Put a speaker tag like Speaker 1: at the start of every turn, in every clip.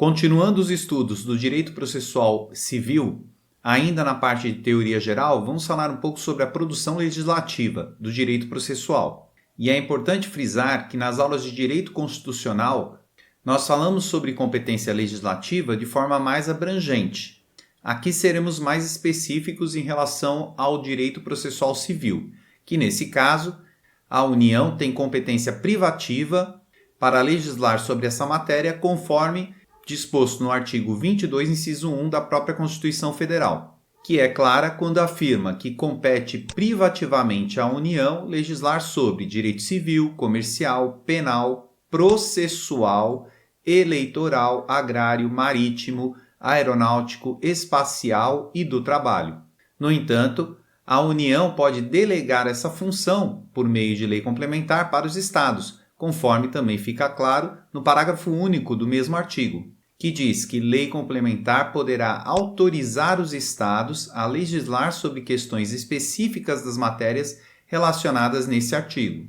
Speaker 1: Continuando os estudos do direito processual civil, ainda na parte de teoria geral, vamos falar um pouco sobre a produção legislativa do direito processual. E é importante frisar que nas aulas de direito constitucional, nós falamos sobre competência legislativa de forma mais abrangente. Aqui seremos mais específicos em relação ao direito processual civil, que nesse caso, a União tem competência privativa para legislar sobre essa matéria conforme disposto no artigo 22, inciso 1 da própria Constituição Federal, que é clara quando afirma que compete privativamente à União legislar sobre direito civil, comercial, penal, processual, eleitoral, agrário, marítimo, aeronáutico, espacial e do trabalho. No entanto, a União pode delegar essa função por meio de lei complementar para os Estados, conforme também fica claro no parágrafo único do mesmo artigo, que diz que lei complementar poderá autorizar os Estados a legislar sobre questões específicas das matérias relacionadas nesse artigo.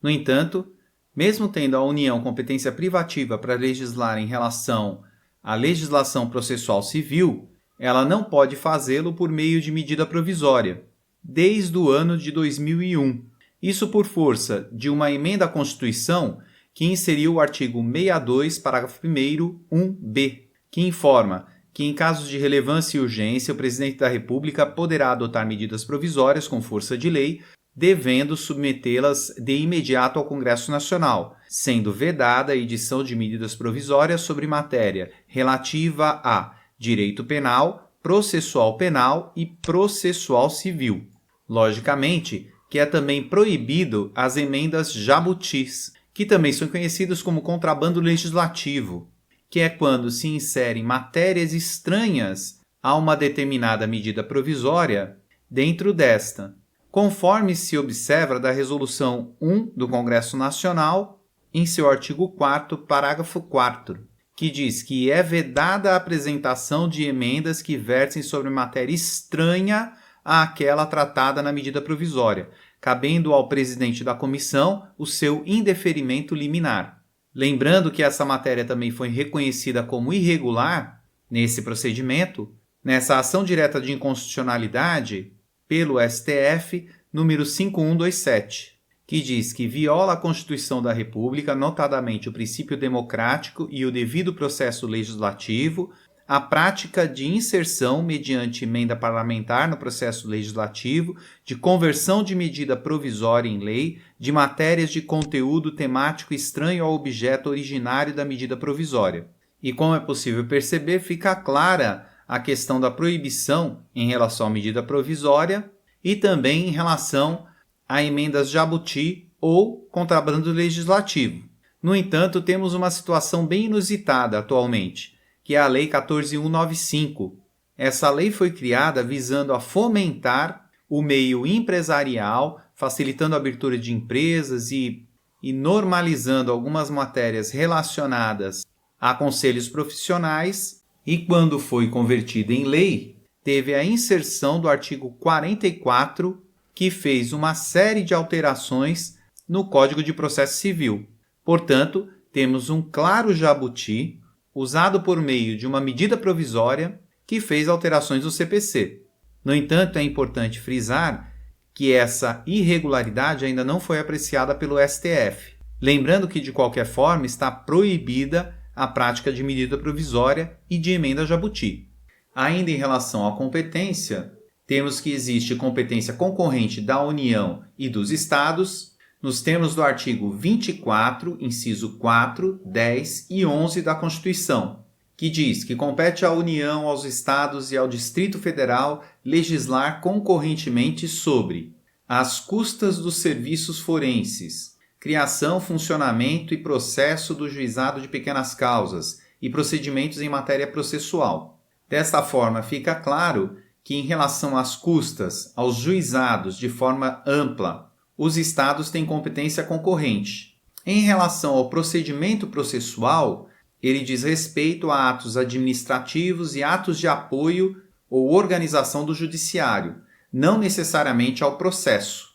Speaker 1: No entanto, mesmo tendo a União competência privativa para legislar em relação à legislação processual civil, ela não pode fazê-lo por meio de medida provisória, desde o ano de 2001. Isso por força de uma emenda à Constituição que inseriu o artigo 62, parágrafo 1º, 1b, que informa que em casos de relevância e urgência o Presidente da República poderá adotar medidas provisórias com força de lei, devendo submetê-las de imediato ao Congresso Nacional, sendo vedada a edição de medidas provisórias sobre matéria relativa a direito penal, processual penal e processual civil. Logicamente, que é também proibido as emendas jabutis, que também são conhecidas como contrabando legislativo, que é quando se inserem matérias estranhas a uma determinada medida provisória dentro desta, conforme se observa da Resolução 1 do Congresso Nacional, em seu artigo 4º, parágrafo 4º, que diz que é vedada a apresentação de emendas que versem sobre matéria estranha àquela tratada na medida provisória, cabendo ao presidente da comissão o seu indeferimento liminar. Lembrando que essa matéria também foi reconhecida como irregular nesse procedimento, nessa ação direta de inconstitucionalidade pelo STF, número 5127, que diz que viola a Constituição da República, notadamente o princípio democrático e o devido processo legislativo, a prática de inserção mediante emenda parlamentar no processo legislativo, de conversão de medida provisória em lei, de matérias de conteúdo temático estranho ao objeto originário da medida provisória. E como é possível perceber, fica clara a questão da proibição em relação à medida provisória e também em relação a emendas jabuti ou contrabando legislativo. No entanto, temos uma situação bem inusitada atualmente, que é a Lei 14.195. Essa lei foi criada visando a fomentar o meio empresarial, facilitando a abertura de empresas e normalizando algumas matérias relacionadas a conselhos profissionais, e quando foi convertida em lei, teve a inserção do artigo 44, que fez uma série de alterações no Código de Processo Civil. Portanto, temos um claro jabuti usado por meio de uma medida provisória que fez alterações no CPC. No entanto, é importante frisar que essa irregularidade ainda não foi apreciada pelo STF. Lembrando que, de qualquer forma, está proibida a prática de medida provisória e de emenda jabuti. Ainda em relação à competência, temos que existe competência concorrente da União e dos Estados, nos termos do artigo 24, inciso 4, 10 e 11 da Constituição, que diz que compete à União, aos Estados e ao Distrito Federal legislar concorrentemente sobre as custas dos serviços forenses, criação, funcionamento e processo do juizado de pequenas causas e procedimentos em matéria processual. Desta forma, fica claro que, em relação às custas, aos juizados de forma ampla, os Estados têm competência concorrente. Em relação ao procedimento processual, ele diz respeito a atos administrativos e atos de apoio ou organização do judiciário, não necessariamente ao processo.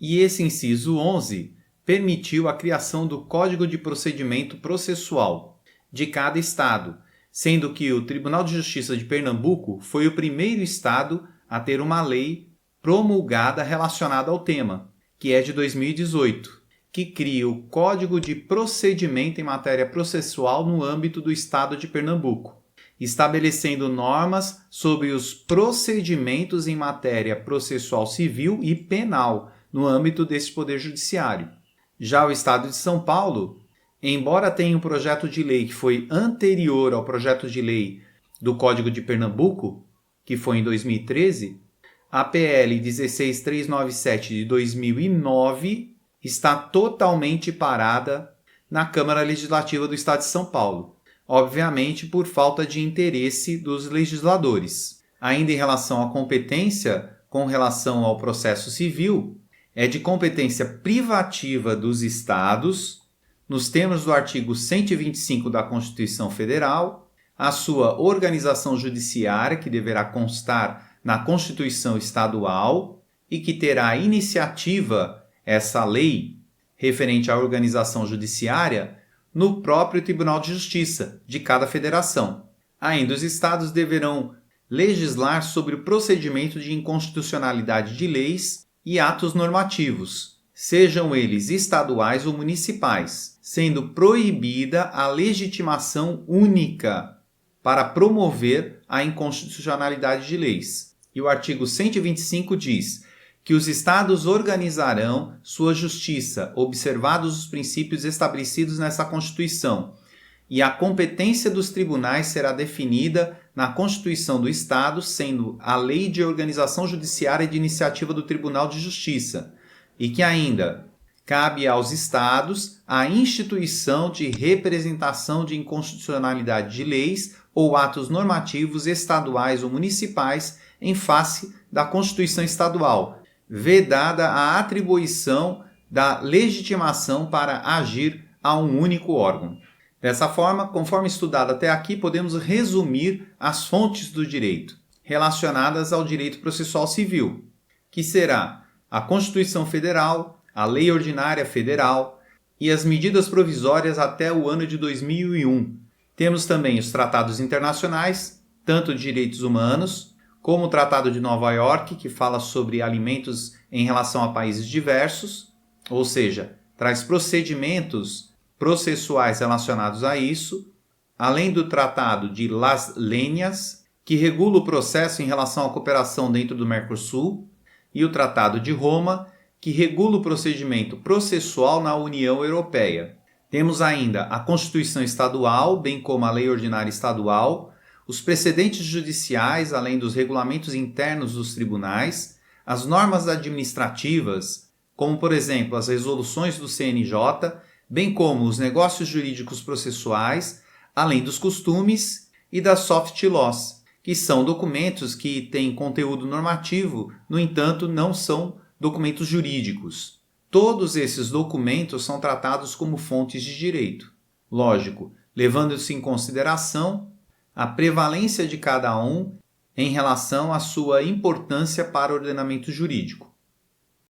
Speaker 1: E esse inciso 11 permitiu a criação do Código de Procedimento Processual de cada Estado, sendo que o Tribunal de Justiça de Pernambuco foi o primeiro estado a ter uma lei promulgada relacionada ao tema, que é de 2018, que cria o Código de Procedimento em Matéria Processual no âmbito do estado de Pernambuco, estabelecendo normas sobre os procedimentos em matéria processual civil e penal no âmbito desse poder judiciário. Já o estado de São Paulo, embora tenha um projeto de lei que foi anterior ao projeto de lei do Código de Pernambuco, que foi em 2013, a PL 16397 de 2009 está totalmente parada na Câmara Legislativa do Estado de São Paulo, obviamente por falta de interesse dos legisladores. Ainda em relação à competência, com relação ao processo civil, é de competência privativa dos estados, nos termos do artigo 125 da Constituição Federal, a sua organização judiciária, que deverá constar na Constituição Estadual e que terá iniciativa, essa lei, referente à organização judiciária, no próprio Tribunal de Justiça de cada federação. Ainda os estados deverão legislar sobre o procedimento de inconstitucionalidade de leis e atos normativos, sejam eles estaduais ou municipais, sendo proibida a legitimação única para promover a inconstitucionalidade de leis. E o artigo 125 diz que os estados organizarão sua justiça, observados os princípios estabelecidos nessa Constituição, e a competência dos tribunais será definida na Constituição do Estado, sendo a Lei de Organização Judiciária de Iniciativa do Tribunal de Justiça, e que ainda cabe aos estados a instituição de representação de inconstitucionalidade de leis ou atos normativos estaduais ou municipais em face da Constituição Estadual, vedada a atribuição da legitimação para agir a um único órgão. Dessa forma, conforme estudado até aqui, podemos resumir as fontes do direito relacionadas ao direito processual civil, que será a Constituição Federal, a Lei Ordinária Federal e as medidas provisórias até o ano de 2001. Temos também os tratados internacionais, tanto de direitos humanos, como o Tratado de Nova York, que fala sobre alimentos em relação a países diversos, ou seja, traz procedimentos processuais relacionados a isso, além do Tratado de Las Leñas, que regula o processo em relação à cooperação dentro do Mercosul, e o Tratado de Roma, que regula o procedimento processual na União Europeia. Temos ainda a Constituição Estadual, bem como a Lei Ordinária Estadual, os precedentes judiciais, além dos regulamentos internos dos tribunais, as normas administrativas, como por exemplo as resoluções do CNJ, bem como os negócios jurídicos processuais, além dos costumes e das soft laws, que são documentos que têm conteúdo normativo, no entanto, não são documentos jurídicos. Todos esses documentos são tratados como fontes de direito. Lógico, levando-se em consideração a prevalência de cada um em relação à sua importância para o ordenamento jurídico.